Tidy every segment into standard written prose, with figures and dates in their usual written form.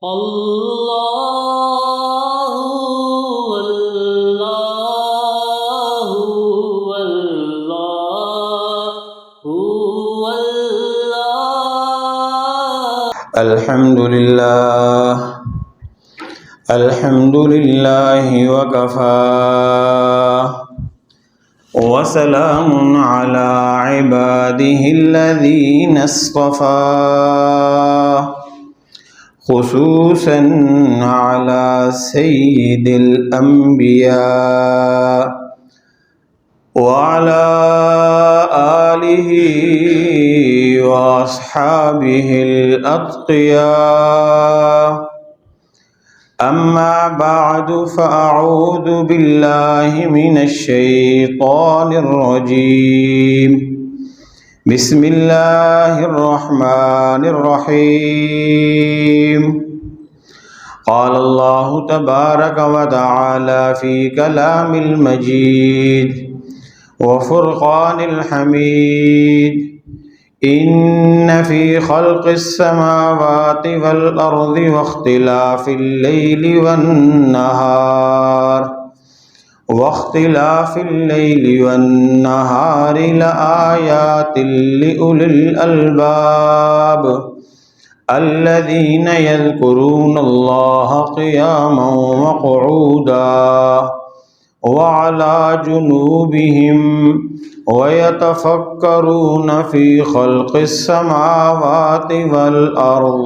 اللہ اللہ اللہ اللہ الحمد للہ وکفى وسلام علی عباده الذین اصطفى خصوصا علی سید الانبیاء وعلى آلہ واصحابہ الاتقیاء اما بعد فاعوذ باللہ من الشیطان الرجیم بسم اللہ الرحمن الرحیم قال اللہ تبارک وتعالی فی کلام المجید وفرقان الحمید ان فی خلق السماوات والارض واختلاف الليل والنهار لآیات لأولی الالباب الذین یذکرون اللہ قیاما وقعودا وعلى جنوبهم ويتفكرون في خلق السماوات والأرض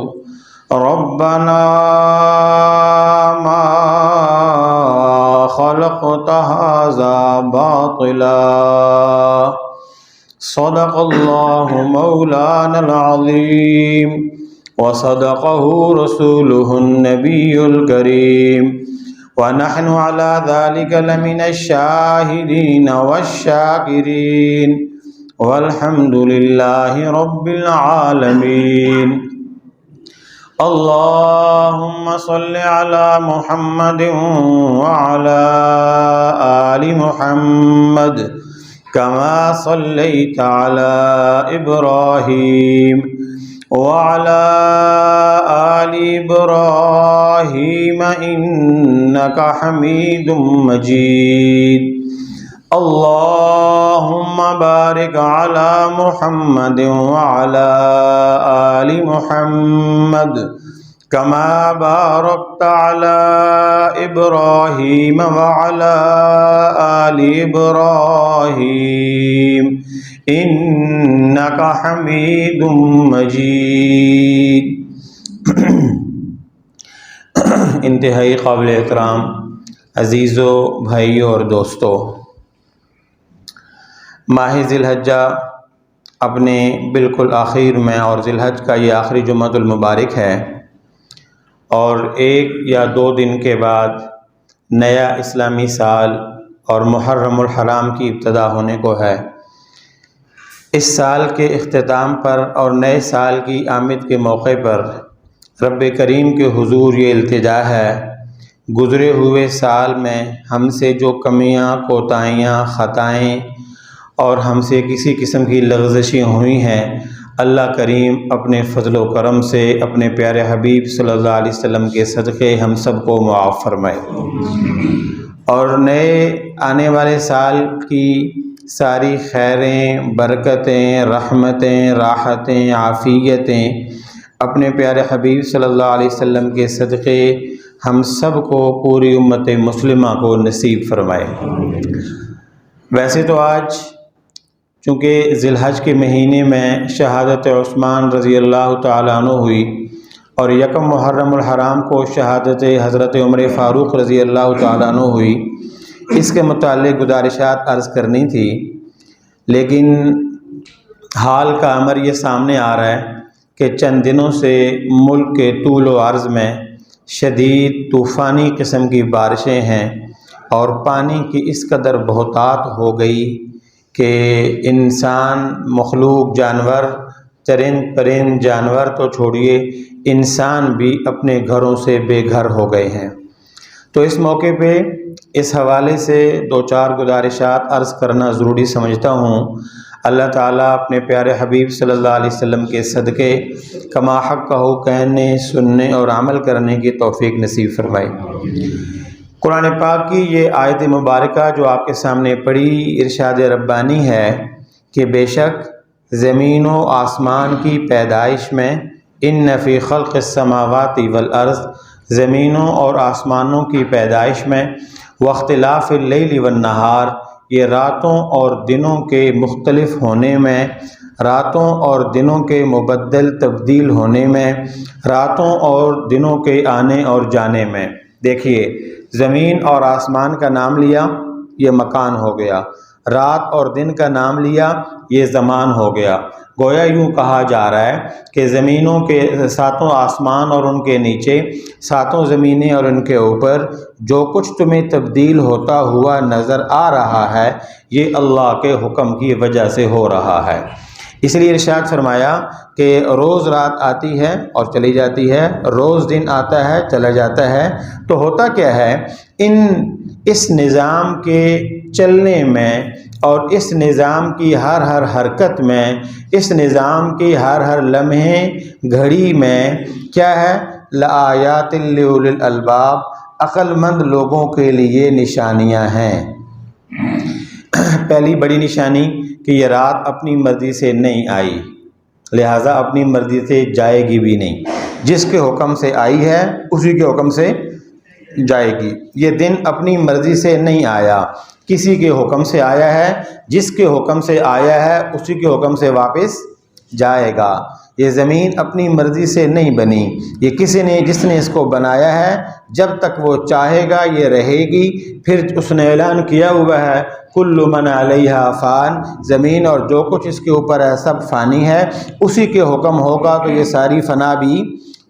ربنا ما خلقت هذا باطلا صدق الله مولانا العظيم وصدقه رسوله النبي الكريم ونحن على ذلك لمن الشاهدين والشاكرين والحمد لله رب العالمين اللهم صل على محمد وعلى آل محمد كما صليت على إبراهيم وعلى آل إبراهيم إنك حميد مجيد اللهم بارك على محمد وعلى آل محمد كما باركت على إبراهيم وعلى آل إبراهيم إنك حميد مجيد انتہائی قابل احترام عزیزو بھائیو اور دوستو، ماہ ذی الحجہ اپنے بالکل آخر میں اور ذی الحج کا یہ آخری جمعۃ المبارک ہے، اور 1 یا 2 دن کے بعد نیا اسلامی سال اور محرم الحرام کی ابتدا ہونے کو ہے۔ اس سال کے اختتام پر اور نئے سال کی آمد کے موقع پر رب کریم کے حضور یہ التجا ہے، گزرے ہوئے سال میں ہم سے جو کمیاں، کوتاہیاں، خطائیں اور ہم سے کسی قسم کی لغزشیں ہوئی ہیں، اللہ کریم اپنے فضل و کرم سے اپنے پیارے حبیب صلی اللہ علیہ وسلم کے صدقے ہم سب کو معاف فرمائے، اور نئے آنے والے سال کی ساری خیریں، برکتیں، رحمتیں، راحتیں، عافیتیں اپنے پیارے حبیب صلی اللہ علیہ وسلم کے صدقے ہم سب کو، پوری امت مسلمہ کو نصیب فرمائے۔ ویسے تو آج چونکہ ذی الحج کے مہینے میں شہادت عثمان رضی اللہ تعالیٰ عنہ ہوئی، اور 1 محرم الحرام کو شہادت حضرت عمر فاروق رضی اللہ تعالیٰ عنہ ہوئی، اس کے متعلق گزارشات عرض کرنی تھی، لیکن حال کا امر یہ سامنے آ رہا ہے کہ چند دنوں سے ملک کے طول و عرض میں شدید طوفانی قسم کی بارشیں ہیں، اور پانی کی اس قدر بہتات ہو گئی کہ انسان، مخلوق، جانور، چرند پرند جانور تو چھوڑیے، انسان بھی اپنے گھروں سے بے گھر ہو گئے ہیں۔ تو اس موقع پہ اس حوالے سے 2-4 گزارشات عرض کرنا ضروری سمجھتا ہوں۔ اللہ تعالیٰ اپنے پیارے حبیب صلی اللہ علیہ وسلم کے صدقے کما حق کہو کہنے، سننے اور عمل کرنے کی توفیق نصیب فرمائے۔ قرآن پاک کی یہ آیت مبارکہ جو آپ کے سامنے پڑھی، ارشاد ربانی ہے کہ بے شک زمین و آسمان کی پیدائش میں ان فی خلق السماوات والارض، زمینوں اور آسمانوں کی پیدائش میں، واختلاف اللیل والنہار، یہ راتوں اور دنوں کے مختلف ہونے میں، راتوں اور دنوں کے مبدل تبدیل ہونے میں، راتوں اور دنوں کے آنے اور جانے میں۔ دیکھیے، زمین اور آسمان کا نام لیا، یہ مکان ہو گیا، رات اور دن کا نام لیا، یہ زمان ہو گیا۔ گویا یوں کہا جا رہا ہے کہ زمینوں کے ساتوں آسمان اور ان کے نیچے، ساتوں زمینیں اور ان کے اوپر جو کچھ تمہیں تبدیل ہوتا ہوا نظر آ رہا ہے، یہ اللہ کے حکم کی وجہ سے ہو رہا ہے۔ اس لیے ارشاد فرمایا کہ روز رات آتی ہے اور چلی جاتی ہے، روز دن آتا ہے چلا جاتا ہے۔ تو ہوتا کیا ہے، اس نظام کے چلنے میں اور اس نظام کی ہر حرکت میں، اس نظام کی ہر لمحے گھڑی میں کیا ہے، لآیات لأولی الالباب، عقل مند لوگوں کے لیے نشانیاں ہیں۔ پہلی بڑی نشانی کہ یہ رات اپنی مرضی سے نہیں آئی، لہٰذا اپنی مرضی سے جائے گی بھی نہیں۔ جس کے حکم سے آئی ہے اسی کے حکم سے جائے گی۔ یہ دن اپنی مرضی سے نہیں آیا، کسی کے حکم سے آیا ہے، جس کے حکم سے آیا ہے اسی کے حکم سے واپس جائے گا۔ یہ زمین اپنی مرضی سے نہیں بنی، یہ کسی نے جس نے اس کو بنایا ہے، جب تک وہ چاہے گا یہ رہے گی۔ پھر اس نے اعلان کیا ہوا ہے کل من علیہا فان، زمین اور جو کچھ اس کے اوپر ہے سب فانی ہے، اسی کے حکم ہوگا تو یہ ساری فنا بھی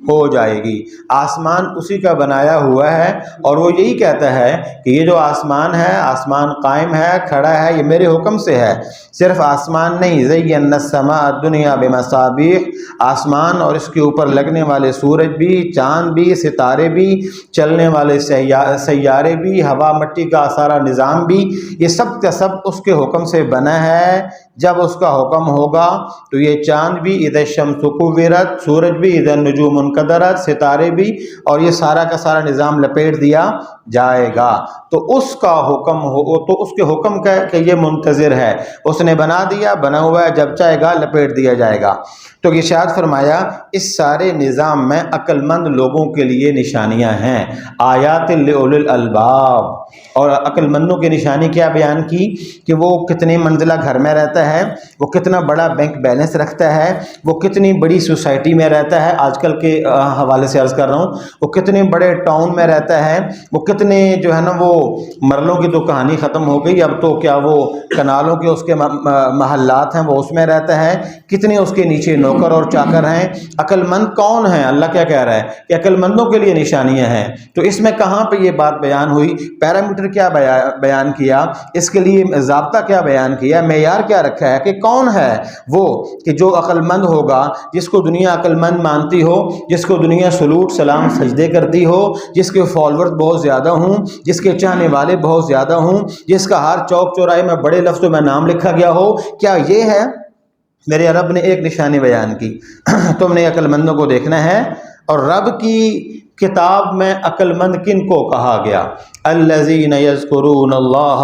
ہو جائے گی۔ آسمان اسی کا بنایا ہوا ہے اور وہ یہی کہتا ہے کہ یہ جو آسمان ہے، آسمان قائم ہے، کھڑا ہے، یہ میرے حکم سے ہے۔ صرف آسمان نہیں، زینا السماء الدنیا بمصابیح، آسمان اور اس کے اوپر لگنے والے سورج بھی، چاند بھی، ستارے بھی، چلنے والے سیارے بھی، ہوا مٹی کا سارا نظام بھی، یہ سب کا سب اس کے حکم سے بنا ہے۔ جب اس کا حکم ہوگا تو یہ چاند بھی، اذا الشمس کورت، سورج بھی، اذا النجوم انکدرت، ستارے بھی، اور یہ سارا کا سارا نظام لپیٹ دیا جائے گا۔ تو اس کا حکم ہو تو اس کے حکم کا کہ یہ منتظر ہے، اس نے بنا دیا، بنا ہوا ہے، جب چاہے گا لپیٹ دیا جائے گا۔ تو ارشاد فرمایا اس سارے نظام میں عقل مند لوگوں کے لیے نشانیاں ہیں، آیات لأولی الالباب۔ اور عقل مندوں کی نشانی کیا بیان کی کہ وہ کتنے منزلہ گھر میں رہتا ہے، وہ کتنا بڑا بینک بیلنس رکھتا ہے، وہ کتنی بڑی سوسائٹی میں رہتا ہے، آج کل کے حوالے سے عرض کر رہا ہوں، وہ کتنے بڑے ٹاؤن میں رہتا ہے، وہ کتنے جو ہے نا، وہ مرلوں کی تو کہانی ختم ہو گئی، اب تو کیا وہ کنالوں کے اس کے محلات ہیں وہ اس میں رہتا ہے، کتنے اس کے نیچے نوکر اور چاکر ہیں۔ عقل مند کون ہیں؟ اللہ کیا کہہ رہا ہے کہ عقل مندوں کے لیے نشانیاں ہیں۔ تو اس میں کہاں پہ یہ بات بیان ہوئی، پیرامیٹر کیا بیان کیا، اس کے لیے ضابطہ کیا بیان کیا، معیار کیا رکھا ہے کہ کون ہے وہ کہ جو عقل مند ہوگا، جس کو دنیا عقل مند مانتی ہو، جس کو دنیا سلوٹ سلام سجدے کرتی ہو، جس کے فالورز بہت زیادہ ہوں، جس کے چاہنے والے بہت زیادہ ہوں، جس کا ہر چوک چوراہے میں بڑے لفظوں میں نام لکھا گیا ہو۔ کیا یہ ہے؟ میرے رب نے ایک نشانی بیان کی، تم نے عقل مندوں کو دیکھنا ہے۔ اور رب کی کتاب میں عقل مند کن کو کہا گیا؟ الذین یذکرون اللہ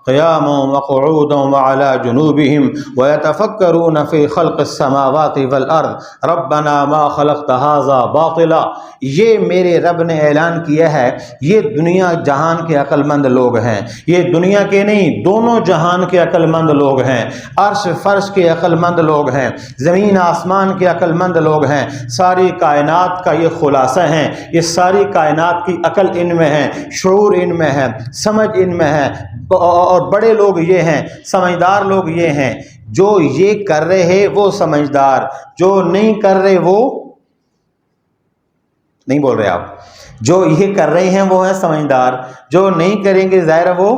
قیاما وقعودا وعلی جنوبہم ویتفکرون فی خلق السماوات والارض ربنا ما خلقت ھذا باطلا۔ یہ میرے رب نے اعلان کیا ہے، یہ دنیا جہان کے عقل مند لوگ ہیں، یہ دنیا کے نہیں، دونوں جہان کے عقل مند لوگ ہیں، عرش فرش کے عقل مند لوگ ہیں، زمین آسمان کے عقل مند لوگ ہیں، ساری کائنات کا یہ خلاصہ ہیں، یہ ساری کائنات کی عقل ان میں ہے، شعور ان میں ہے، سمجھ ان میں ہے۔ اور بڑے لوگ یہ ہیں، سمجھدار لوگ یہ ہیں، جو یہ کر رہے وہ سمجھدار، جو نہیں کر رہے وہ نہیں بول رہے آپ، جو یہ کر رہے ہیں وہ ہیں سمجھدار، جو نہیں کریں گے ظاہر ہے وہ،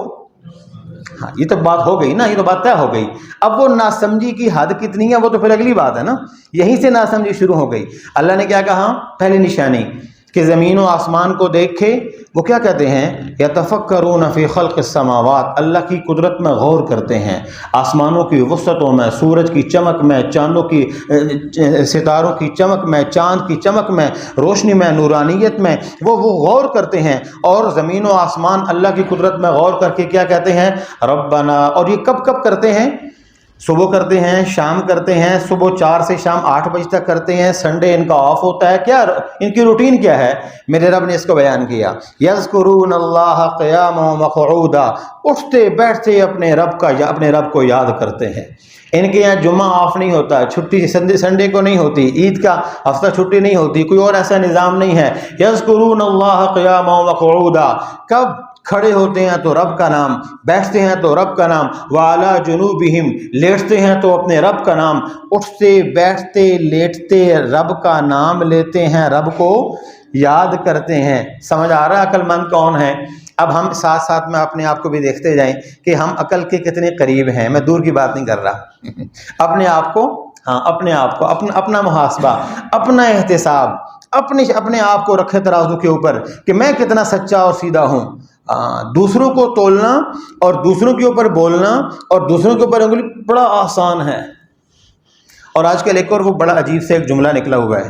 ہاں یہ تو بات ہو گئی نا، یہ تو بات طے ہو گئی۔ اب وہ ناسمجھی کی حد کتنی ہے وہ تو پھر اگلی بات ہے نا، یہیں سے ناسمجھی شروع ہو گئی۔ اللہ نے کیا کہا؟ پہلی نشانی کہ زمین و آسمان کو دیکھے وہ کیا کہتے ہیں؟ یتفکرون فی خلق السماوات، اللہ کی قدرت میں غور کرتے ہیں، آسمانوں کی وسعتوں میں، سورج کی چمک میں، چاندوں کی ستاروں کی چمک میں، چاند کی چمک میں، روشنی میں، نورانیت میں وہ غور کرتے ہیں، اور زمین و آسمان اللہ کی قدرت میں غور کر کے کیا کہتے ہیں؟ ربنا۔ اور یہ کب کب کرتے ہیں؟ صبح کرتے ہیں، شام کرتے ہیں، صبح 4 سے شام 8 بجے تک کرتے ہیں، سنڈے ان کا آف ہوتا ہے، کیا ان کی روٹین کیا ہے؟ میرے رب نے اس کو بیان کیا، یذکرون اللہ قیاما وقعودا، اٹھتے بیٹھتے اپنے رب کو یاد کرتے ہیں۔ ان کے یہاں جمعہ آف نہیں ہوتا ہے، چھٹی سنڈے کو نہیں ہوتی، عید کا ہفتہ چھٹی نہیں ہوتی، کوئی اور ایسا نظام نہیں ہے۔ یذکرون اللہ قیاما وقعودا، کب کھڑے ہوتے ہیں تو رب کا نام، بیٹھتے ہیں تو رب کا نام، وعلی جنوبہم، لیٹتے ہیں تو اپنے رب کا نام، اٹھتے بیٹھتے لیٹتے رب کا نام لیتے ہیں، رب کو یاد کرتے ہیں۔ سمجھ آ رہا ہے عقل مند کون ہے؟ اب ہم ساتھ ساتھ میں اپنے آپ کو بھی دیکھتے جائیں کہ ہم عقل کے کتنے قریب ہیں۔ میں دور کی بات نہیں کر رہا، اپنے آپ کو، اپنے آپ کو اپنا محاسبہ، اپنا احتساب، اپنے آپ کو رکھے ترازو کے اوپر کہ میں کتنا سچا اور سیدھا ہوں۔ دوسروں کو تولنا اور دوسروں کے اوپر بولنا اور دوسروں کے اوپر انگلی بڑا آسان ہے۔ اور آج کل ایک اور وہ بڑا عجیب سے ایک جملہ نکلا ہوا ہے،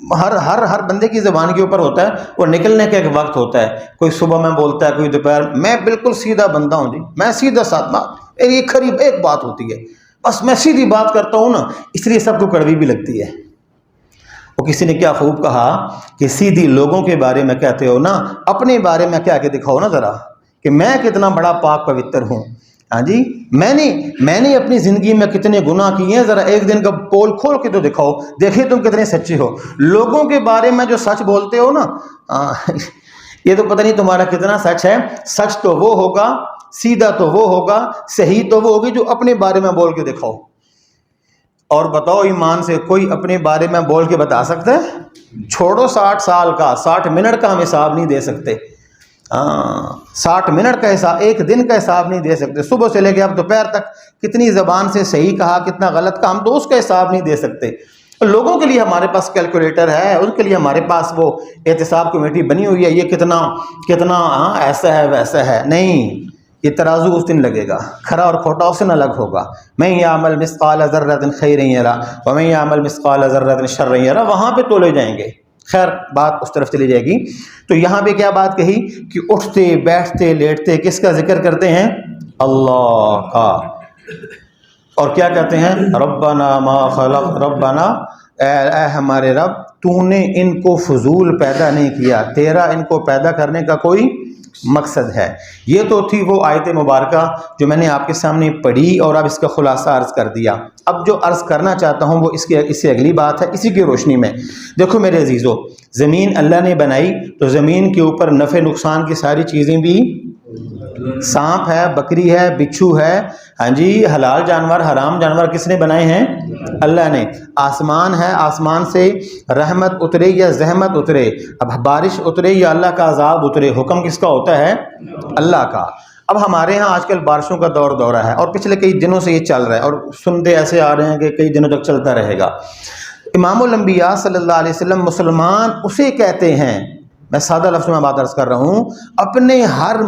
ہر بندے کی زبان کے اوپر ہوتا ہے، وہ نکلنے کا ایک وقت ہوتا ہے، کوئی صبح میں بولتا ہے، کوئی دوپہر میں بالکل سیدھا بندہ ہوں جی، میں سیدھا سادہ، ایک قریب ایک بات ہوتی ہے، بس میں سیدھی بات کرتا ہوں نا، اس لیے سب کو کڑوی بھی لگتی ہے۔ وہ کسی نے کیا خوب کہا کہ سیدھی لوگوں کے بارے میں کہتے ہو نا، اپنے بارے میں کیا کہ دکھاؤ نا ذرا کہ میں کتنا بڑا پاک پوتر ہوں۔ ہاں جی، میں نے اپنی زندگی میں کتنے گناہ کیے ہیں، ذرا ایک دن کا پول کھول کے تو دکھاؤ، دیکھیں تم کتنے سچے ہو۔ لوگوں کے بارے میں جو سچ بولتے ہو نا، یہ تو پتہ نہیں تمہارا کتنا سچ ہے۔ سچ تو وہ ہوگا، سیدھا تو وہ ہوگا، صحیح تو وہ ہوگی جو اپنے بارے میں بول کے دکھاؤ۔ اور بتاؤ ایمان سے کوئی اپنے بارے میں بول کے بتا سکتا ہے؟ چھوڑو 60 سال کا، 60 منٹ کا ہم حساب نہیں دے سکتے، 60 منٹ کا حساب، ایک دن کا حساب نہیں دے سکتے، صبح سے لے کے اب دوپہر تک کتنی زبان سے صحیح کہا، کتنا غلط کہا، ہم تو اس کا حساب نہیں دے سکتے۔ لوگوں کے لیے ہمارے پاس کیلکولیٹر ہے، ان کے لیے ہمارے پاس وہ احتساب کمیٹی بنی ہوئی ہے، یہ کتنا ایسا ہے ویسا ہے، نہیں، یہ ترازو اس دن لگے گا، کھرا اور کھوٹا اس دن الگ ہوگا۔ من یعمل مثقال ذرۃ خیرا یرہ ومن یعمل مثقال ذرۃ شرا یرہ، وہاں پہ تولے جائیں گے۔ خیر، بات اس طرف چلی جائے گی۔ تو یہاں پہ کیا بات کہی کہ اٹھتے بیٹھتے لیٹتے کس کا ذکر کرتے ہیں؟ اللہ کا۔ اور کیا کہتے ہیں؟ ربنا ما خلق، ربنا اے ہمارے رب، تو نے ان کو فضول پیدا نہیں کیا، تیرا ان کو پیدا کرنے کا کوئی مقصد ہے۔ یہ تو تھی وہ آیت مبارکہ جو میں نے آپ کے سامنے پڑھی اور اب اس کا خلاصہ عرض کر دیا۔ اب جو عرض کرنا چاہتا ہوں وہ اس سے اگلی بات ہے، اسی کی روشنی میں۔ دیکھو میرے عزیزو، زمین اللہ نے بنائی تو زمین کے اوپر نفع نقصان کی ساری چیزیں بھی، سانپ ہے، بکری ہے، بچھو ہے، ہاں جی، حلال جانور، حرام جانور کس نے بنائے ہیں؟ اللہ نے۔ آسمان ہے، آسمان سے رحمت اترے یا زحمت اترے، اب بارش اترے یا اللہ کا عذاب اترے، حکم کس کا ہوتا ہے؟ اللہ کا۔ اب ہمارے ہاں آج کل بارشوں کا دورہ ہے اور پچھلے کئی دنوں سے یہ چل رہا ہے اور سنتے ایسے آ رہے ہیں کہ کئی دنوں تک چلتا رہے گا۔ امام الانبیاء صلی اللہ علیہ وسلم، مسلمان اسے کہتے ہیں، میں سادہ لفظوں میں بات عرض کر رہا ہوں، اپنے ہر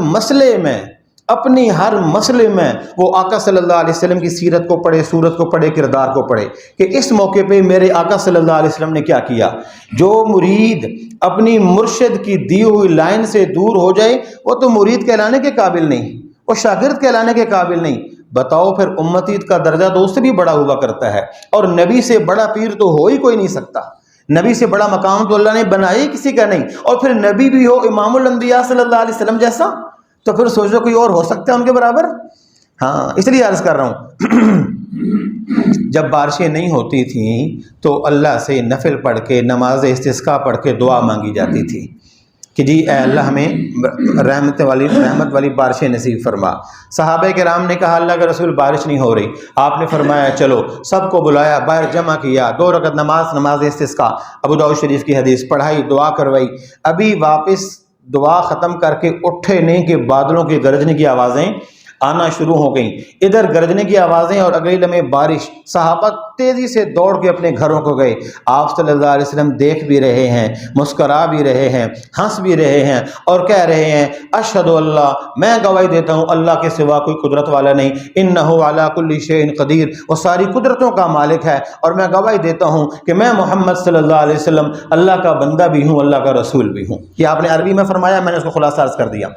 مسئلے میں وہ آقا صلی اللہ علیہ وسلم کی سیرت کو پڑھے، صورت کو پڑھے، کردار کو پڑھے کہ اس موقع پہ میرے آقا صلی اللہ علیہ وسلم نے کیا کیا۔ جو مرید اپنی مرشد کی دی ہوئی لائن سے دور ہو جائے وہ تو مرید کہلانے کے قابل نہیں، وہ شاگرد کہلانے کے قابل نہیں۔ بتاؤ پھر امتیت کا درجہ تو اس سے بھی بڑا ہوا کرتا ہے، اور نبی سے بڑا پیر تو ہو ہی کوئی نہیں سکتا، نبی سے بڑا مقام تو اللہ نے بنایا ہی کسی کا نہیں، اور پھر نبی بھی ہو امام الانبیاء صلی اللہ علیہ وسلم جیسا، تو پھر سوچو کوئی اور ہو سکتا ہے ان کے برابر؟ ہاں، اس لیے عرض کر رہا ہوں جب بارشیں نہیں ہوتی تھیں تو اللہ سے نفل پڑھ کے، نماز استسقاء پڑھ کے دعا مانگی جاتی تھی کہ جی اے اللہ ہمیں رحمت والی بارشیں نصیب فرما۔ صحابہ کرام نے کہا اللہ کے رسول بارش نہیں ہو رہی، آپ نے فرمایا چلو، سب کو بلایا، باہر جمع کیا، 2 رکعت نماز استسقاء، ابو داؤد شریف کی حدیث، پڑھائی، دعا کروائی، ابھی واپس دعا ختم کر کے اٹھے نہیں کہ بادلوں کے گرجنے کی آوازیں آنا شروع ہو گئیں، ادھر گرجنے کی آوازیں اور اگلے لمحے بارش۔ صحابہ تیزی سے دوڑ کے اپنے گھروں کو گئے۔ آپ صلی اللہ علیہ وسلم دیکھ بھی رہے ہیں، مسکرا بھی رہے ہیں، ہنس بھی رہے ہیں اور کہہ رہے ہیں اشہد اللہ، میں گواہی دیتا ہوں اللہ کے سوا کوئی قدرت والا نہیں، انہ علی کل شیء قدیر، وہ ساری قدرتوں کا مالک ہے، اور میں گواہی دیتا ہوں کہ میں محمد صلی اللہ علیہ وسلم اللہ کا بندہ بھی ہوں، اللہ کا رسول بھی ہوں۔ یہ آپ نے عربی میں فرمایا، میں نے اس کو خلاصہ عرض کر دیا۔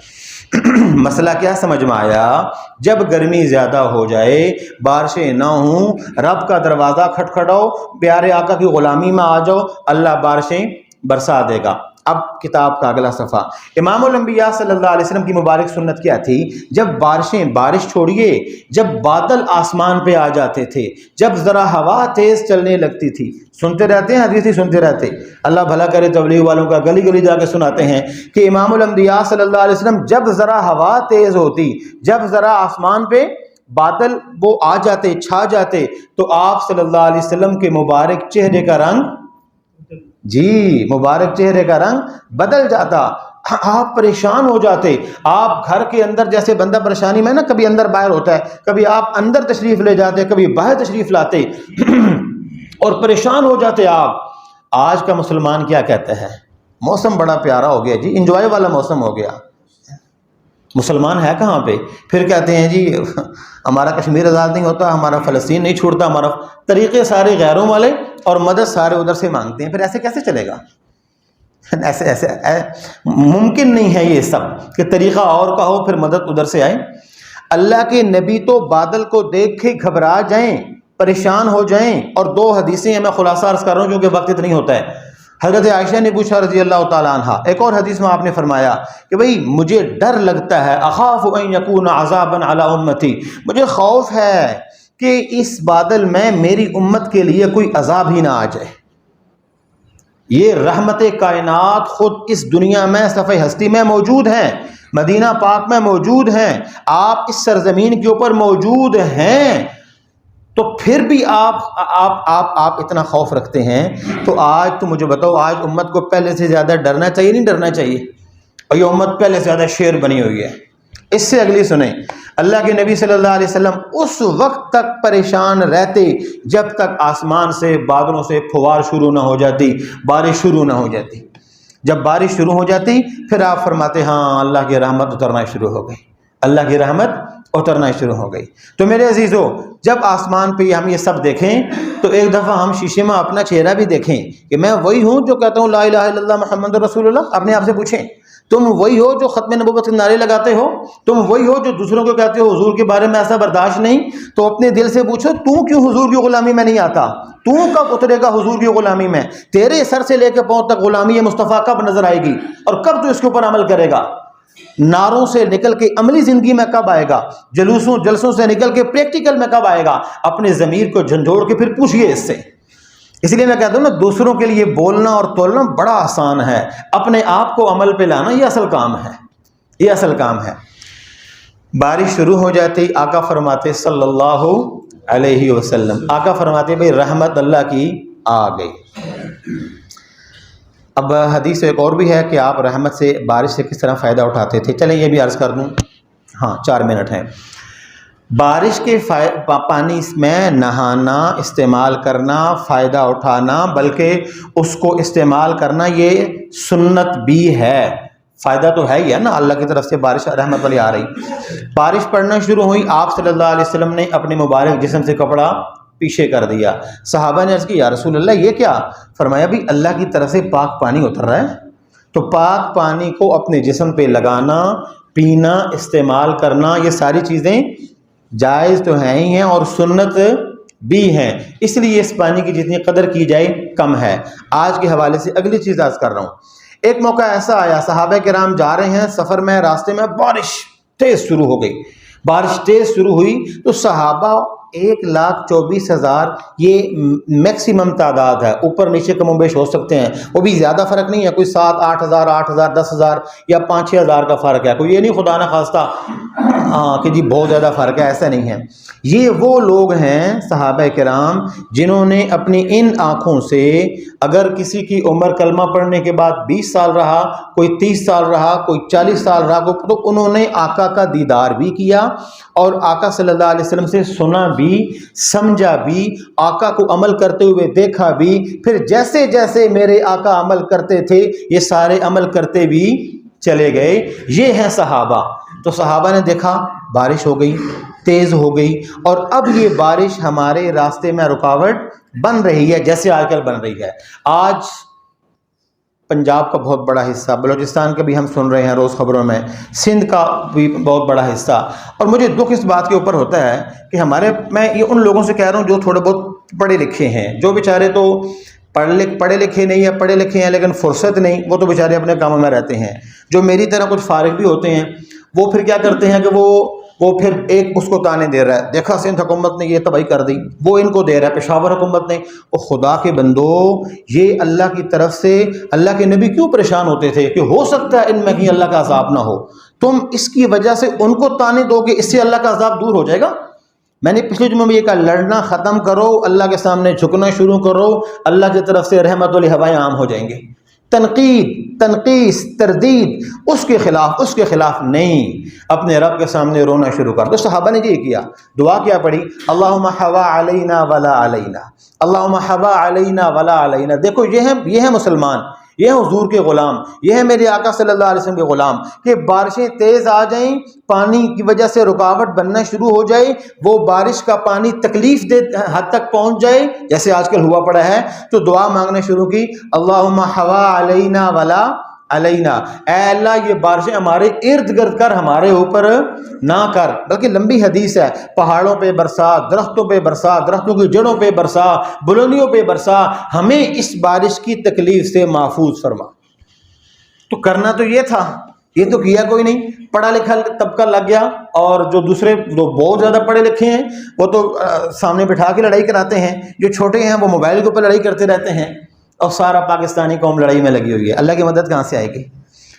مسئلہ کیا سمجھ میں آیا؟ جب گرمی زیادہ ہو جائے، بارشیں نہ ہوں، رب کا دروازہ کھٹکھٹاؤ، پیارے آقا کی غلامی میں آ جاؤ، اللہ بارشیں برسا دے گا۔ اب کتاب کا اگلا صفحہ، امام الانبیاء صلی اللہ علیہ وسلم کی مبارک سنت کیا تھی؟ جب بارش چھوڑیے، جب بادل آسمان پہ آ جاتے تھے، جب ذرا ہوا تیز چلنے لگتی تھی، سنتے رہتے ہیں حدیث ہی سنتے رہتے، اللہ بھلا کرے تبلیغ والوں کا، گلی گلی جا کے سناتے ہیں کہ امام الانبیاء صلی اللہ علیہ وسلم جب ذرا ہوا تیز ہوتی، جب ذرا آسمان پہ بادل وہ آ جاتے، چھا جاتے، تو آپ صلی اللہ علیہ وسلم کے مبارک چہرے کا رنگ، جی مبارک چہرے کا رنگ بدل جاتا، آپ پریشان ہو جاتے۔ آپ گھر کے اندر جیسے بندہ پریشانی میں نا، کبھی اندر باہر ہوتا ہے، کبھی آپ اندر تشریف لے جاتے، کبھی باہر تشریف لاتے اور پریشان ہو جاتے آپ۔ آج کا مسلمان کیا کہتا ہے؟ موسم بڑا پیارا ہو گیا جی، انجوائے والا موسم ہو گیا۔ مسلمان ہے کہاں پہ؟ پھر کہتے ہیں جی ہمارا کشمیر آزاد نہیں ہوتا، ہمارا فلسطین نہیں چھوڑتا، ہمارا طریقے سارے غیروں والے اور مدد سارے ادھر سے مانگتے ہیں۔ پھر ایسے کیسے چلے گا؟ ایسے ممکن نہیں ہے یہ سب کہ طریقہ اور کا ہو پھر مدد ادھر سے آئے۔ اللہ کے نبی تو بادل کو دیکھ کے گھبرا جائیں، پریشان ہو جائیں، اور دو حدیثیں ہیں، میں خلاصہ عرض کر رہا ہوں کیونکہ وقت نہیں ہوتا ہے۔ حضرت عائشہ نے پوچھا رضی اللہ تعالیٰ عنہ، ایک اور حدیث میں آپ نے فرمایا کہ بھئی مجھے ڈر لگتا ہے، اخاف ان یکون عذابا علی امتی، مجھے خوف ہے کہ اس بادل میں میری امت کے لیے کوئی عذاب ہی نہ آ جائے۔ یہ رحمت کائنات خود اس دنیا میں صفحہ ہستی میں موجود ہیں، مدینہ پاک میں موجود ہیں، آپ اس سرزمین کے اوپر موجود ہیں، تو پھر بھی آپ اتنا خوف رکھتے ہیں، تو آج تو مجھے بتاؤ، آج امت کو پہلے سے زیادہ ڈرنا چاہیے نہیں ڈرنا چاہیے؟ اور یہ امت پہلے سے زیادہ شیر بنی ہوئی ہے۔ اس سے اگلی سنیں، اللہ کے نبی صلی اللہ علیہ وسلم اس وقت تک پریشان رہتے جب تک آسمان سے بادلوں سے پھوار شروع نہ ہو جاتی، بارش شروع نہ ہو جاتی۔ جب بارش شروع ہو جاتی پھر آپ فرماتے ہاں اللہ کی رحمت اترنا شروع ہو گئی، اللہ کی رحمت اترنا شروع ہو گئی۔ تو میرے عزیزو، جب آسمان پہ ہم یہ سب دیکھیں تو ایک دفعہ ہم شیشے میں اپنا چہرہ بھی دیکھیں کہ میں وہی ہوں جو کہتا ہوں لا الہ الا اللہ محمد رسول اللہ۔ اپنے آپ سے پوچھیں، تم وہی ہو جو ختم نبوت کے نعرے لگاتے ہو؟ تم وہی ہو جو دوسروں کو کہتے ہو حضور کے بارے میں ایسا برداشت نہیں؟ تو اپنے دل سے پوچھو، تو کیوں حضور کی غلامی میں نہیں آتا؟ تو کب اترے گا حضور کی غلامی میں؟ تیرے سر سے لے کے پاؤں تک غلامی مصطفیٰ کب نظر آئے گی؟ اور کب تو اس کے اوپر عمل کرے گا؟ نعروں سے نکل کے عملی زندگی میں کب آئے گا؟ جلسوں سے نکل کے پریکٹیکل میں کب آئے گا؟ اپنے ضمیر کو جھنجھوڑ کے پھر پوچھئے اس سے۔ اس لیے میں کہتا ہوں نا، دوسروں کے لیے بولنا اور تولنا بڑا آسان ہے، اپنے آپ کو عمل پہ لانا یہ اصل کام ہے، یہ اصل کام ہے۔ بارش شروع ہو جاتی، آقا فرماتے صلی اللہ علیہ وسلم، آقا فرماتے بھئی رحمت اللہ کی آ گئی۔ اب حدیث ایک اور بھی ہے کہ آپ رحمت سے، بارش سے کس طرح فائدہ اٹھاتے تھے۔ چلیں یہ بھی عرض کر دوں، ہاں 4 منٹ ہیں۔ بارش کے پانی میں نہانا، استعمال کرنا، فائدہ اٹھانا، بلکہ اس کو استعمال کرنا یہ سنت بھی ہے۔ فائدہ تو ہے ہی ہے نا، اللہ کی طرف سے بارش رحمت والی آ رہی۔ بارش پڑنا شروع ہوئی، آپ صلی اللہ علیہ وسلم نے اپنے مبارک جسم سے کپڑا پیچھے کر دیا۔ صحابہ نے عرض کی یا رسول اللہ یہ کیا؟ فرمایا بھی اللہ کی طرف سے پاک پانی اتر رہا ہے، تو پاک پانی کو اپنے جسم پہ لگانا، پینا، استعمال کرنا، یہ ساری چیزیں جائز تو ہیں ہی ہیں اور سنت بھی ہیں، اس لیے اس پانی کی جتنی قدر کی جائے کم ہے۔ آج کے حوالے سے اگلی چیز عرض کر رہا ہوں۔ ایک موقع ایسا آیا، صحابہ کرام جا رہے ہیں سفر میں، راستے میں بارش تیز شروع ہو گئی۔ بارش تیز شروع ہوئی تو صحابہ 1,24,000 یہ میکسیمم تعداد ہے، اوپر نیچے کم و بیش ہو سکتے ہیں، وہ بھی زیادہ فرق نہیں ہے، کوئی 7-8 ہزار 8 ہزار 10 ہزار یا 5-6 ہزار کا فرق ہے، کوئی یہ نہیں خدا نہ خواستہ کہ جی بہت زیادہ فرق ہے، ایسا نہیں ہے۔ یہ وہ لوگ ہیں صحابہ کرام جنہوں نے اپنی ان آنکھوں سے، اگر کسی کی عمر کلمہ پڑھنے کے بعد 20 سال رہا، کوئی 30 سال رہا، کوئی 40 سال رہا، تو انہوں نے آقا کا دیدار بھی کیا اور آقا صلی اللہ علیہ وسلم سے سنا بھی، سمجھا بھی، آقا کو عمل کرتے ہوئے دیکھا بھی، پھر جیسے جیسے میرے آقا عمل کرتے تھے یہ سارے عمل کرتے بھی چلے گئے۔ یہ ہیں صحابہ۔ تو صحابہ نے دیکھا بارش ہو گئی، تیز ہو گئی، اور اب یہ بارش ہمارے راستے میں رکاوٹ بن رہی ہے، جیسے آج کل بن رہی ہے۔ آج پنجاب کا بہت بڑا حصہ، بلوچستان کا بھی ہم سن رہے ہیں روز خبروں میں، سندھ کا بھی بہت بڑا حصہ، اور مجھے دکھ اس بات کے اوپر ہوتا ہے کہ میں یہ ان لوگوں سے کہہ رہا ہوں جو تھوڑے بہت پڑھے لکھے ہیں، جو بیچارے تو پڑھے لکھے نہیں ہیں، پڑھے لکھے ہیں لیکن فرصت نہیں، وہ تو بیچارے اپنے کاموں میں رہتے ہیں۔ جو میری طرح کچھ فارغ بھی ہوتے ہیں، وہ پھر کیا کرتے ہیں کہ وہ پھر ایک اس کو تانے دے رہا ہے، دیکھا سندھ حکومت نے یہ تباہی کر دی، وہ ان کو دے رہا ہے پشاور حکومت نے۔ او خدا کے بندو، یہ اللہ کی طرف سے، اللہ کے نبی کیوں پریشان ہوتے تھے کہ ہو سکتا ہے ان میں کہیں اللہ کا عذاب نہ ہو، تم اس کی وجہ سے ان کو تانے دو گے، اس سے اللہ کا عذاب دور ہو جائے گا؟ میں نے پچھلے جمعے میں یہ کہا، لڑنا ختم کرو، اللہ کے سامنے جھکنا شروع کرو، اللہ کی طرف سے رحمت والی ہوائیں عام ہو جائیں گے۔ تنقید، تنقیس، تردید، اس کے خلاف نہیں، اپنے رب کے سامنے رونا شروع کر۔ تو صحابہ نے یہ کیا، دعا کیا پڑھی، اللہم حوا علینا ولا علینا، اللہم حوا علینا ولا علینا۔ دیکھو یہ ہیں مسلمان، یہ ہیں حضور کے غلام، یہ ہیں میرے آقا صلی اللہ علیہ وسلم کے غلام، کہ بارشیں تیز آ جائیں، پانی کی وجہ سے رکاوٹ بننا شروع ہو جائے، وہ بارش کا پانی تکلیف دہ حد تک پہنچ جائے جیسے آج کل ہوا پڑا ہے، تو دعا مانگنا شروع کی، اللہم حوا علینا ولا علینا، اے اللہ یہ بارشیں ہمارے ارد گرد کر، ہمارے اوپر نہ کر۔ بلکہ لمبی حدیث ہے، پہاڑوں پہ برسا، درختوں پہ برسا، درختوں کی جڑوں پہ برسا، بلندیوں پہ برسا، ہمیں اس بارش کی تکلیف سے محفوظ فرما۔ تو کرنا تو یہ تھا، یہ تو کیا کوئی نہیں، پڑھا لکھا طبقہ لگ گیا، اور جو دوسرے جو بہت زیادہ پڑھے لکھے ہیں وہ تو سامنے بٹھا کے لڑائی کراتے ہیں، جو چھوٹے ہیں وہ موبائل کے اوپر لڑائی کرتے رہتے ہیں، اور سارا پاکستانی قوم لڑائی میں لگی ہوئی ہے۔ اللہ کی مدد کہاں سے آئے گی؟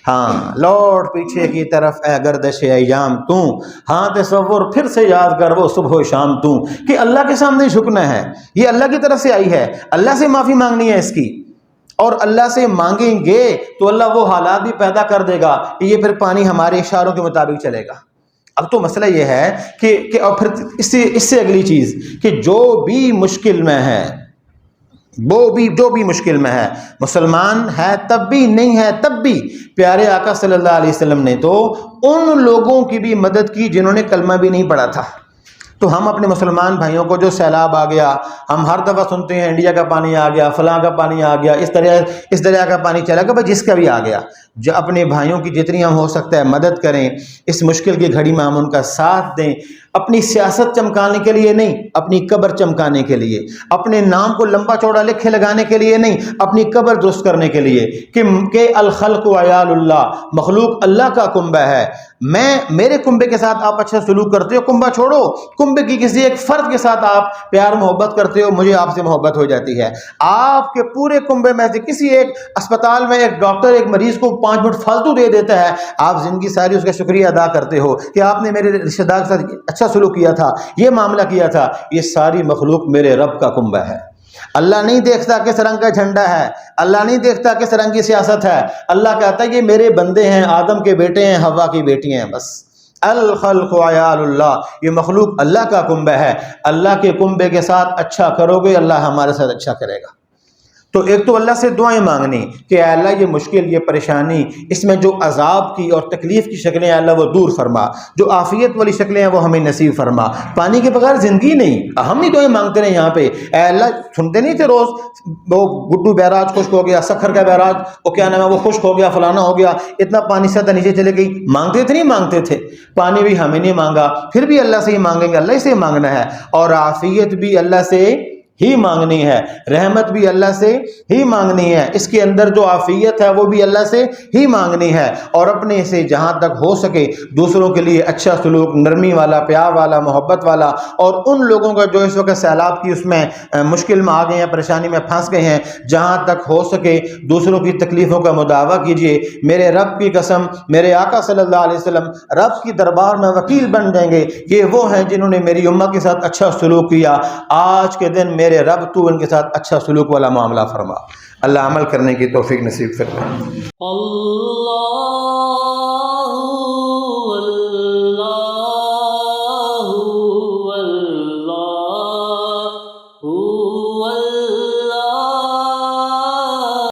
ہاں، لوٹ پیچھے کی طرف اے گردش ایام تو، ہاں تصور پھر سے یاد کر وہ صبح و شام تو، کہ اللہ کے سامنے جھکنا ہے، یہ اللہ کی طرف سے آئی ہے، اللہ سے معافی مانگنی ہے اس کی، اور اللہ سے مانگیں گے تو اللہ وہ حالات بھی پیدا کر دے گا کہ یہ پھر پانی ہمارے اشاروں کے مطابق چلے گا۔ اب تو مسئلہ یہ ہے کہ اور پھر اس سے اگلی چیز کہ جو بھی مشکل میں ہے، جو بھی مشکل میں ہے، مسلمان ہے تب بھی، نہیں ہے تب بھی، پیارے آقا صلی اللہ علیہ وسلم نے تو ان لوگوں کی بھی مدد کی جنہوں نے کلمہ بھی نہیں پڑھا تھا۔ تو ہم اپنے مسلمان بھائیوں کو، جو سیلاب آ گیا، ہم ہر دفعہ سنتے ہیں انڈیا کا پانی آ گیا، فلاں کا پانی آ گیا، اس دریا کا پانی چلا گیا، بھائی جس کا بھی آ گیا، جو اپنے بھائیوں کی جتنی ہم ہو سکتا ہے مدد کریں، اس مشکل کی گھڑی میں ہم ان کا ساتھ دیں، اپنی سیاست چمکانے کے لیے نہیں، اپنی قبر چمکانے کے لیے، اپنے نام کو لمبا چوڑا لکھے لگانے کے لیے نہیں، اپنی قبر درست کرنے کے لیے، کہ الخلق عیال اللہ، مخلوق اللہ کا کنبہ ہے، میرے کنبے کے ساتھ آپ اچھا سلوک کرتے ہو، کنبہ چھوڑو، کنبے کی کسی ایک فرد کے ساتھ آپ پیار محبت کرتے ہو، مجھے آپ سے محبت ہو جاتی ہے۔ آپ کے پورے کنبے میں سے کسی ایک اسپتال میں ایک ڈاکٹر ایک مریض کو 5 منٹ فالتو دے دیتا ہے، آپ زندگی ساری اس کا شکریہ ادا کرتے ہو کہ آپ نے میرے رشتہ دار کے ساتھ اچھا سلوک کیا تھا، یہ معاملہ کیا تھا۔ یہ ساری مخلوق میرے رب کا کنبہ ہے۔ اللہ نہیں دیکھتا کس رنگ کا جھنڈا ہے، اللہ نہیں دیکھتا کس رنگ کی سیاست ہے، اللہ کہتا ہے یہ میرے بندے ہیں، آدم کے بیٹے ہیں، حوا کی بیٹیاں ہیں، بس۔ الخلق عیال اللہ، یہ مخلوق اللہ کا کنبہ ہے، اللہ کے کنبے کے ساتھ اچھا کرو گے اللہ ہمارے ساتھ اچھا کرے گا۔ تو ایک تو اللہ سے دعائیں مانگنی کہ اے اللہ یہ مشکل، یہ پریشانی، اس میں جو عذاب کی اور تکلیف کی شکلیں اللہ وہ دور فرما، جو عافیت والی شکلیں ہیں وہ ہمیں نصیب فرما۔ پانی کے بغیر زندگی نہیں، ہم ہی دعائیں مانگتے رہے یہاں پہ۔ اے اللہ سنتے نہیں تھے روز وہ گڈو بیراج خشک ہو گیا، سکھر کا بیراج وہ کیا نام ہے وہ خشک ہو گیا، فلانا ہو گیا، اتنا پانی سطح نیچے چلے گئی، مانگتے تھے نہیں مانگتے تھے، پانی بھی ہمیں نہیں مانگا، پھر بھی اللہ سے ہی مانگیں گے، اللہ سے ہی مانگنا ہے، اور عافیت بھی اللہ سے ہی مانگنی ہے، رحمت بھی اللہ سے ہی مانگنی ہے، اس کے اندر جو عافیت ہے وہ بھی اللہ سے ہی مانگنی ہے، اور اپنے سے جہاں تک ہو سکے دوسروں کے لیے اچھا سلوک، نرمی والا، پیار والا، محبت والا، اور ان لوگوں کا جو اس وقت سیلاب کی اس میں مشکل میں آ گئے ہیں، پریشانی میں پھنس گئے ہیں، جہاں تک ہو سکے دوسروں کی تکلیفوں کا مداوع کیجئے۔ میرے رب کی قسم، میرے آقا صلی اللہ علیہ وسلم رب کی دربار میں وکیل بن جائیں گے، یہ وہ ہیں جنہوں نے میری امت کے ساتھ اچھا سلوک کیا، آج کے دن میرے رب تو ان کے ساتھ اچھا سلوک والا معاملہ فرما۔ اللہ عمل کرنے کی توفیق نصیب فرمائے۔ اللہ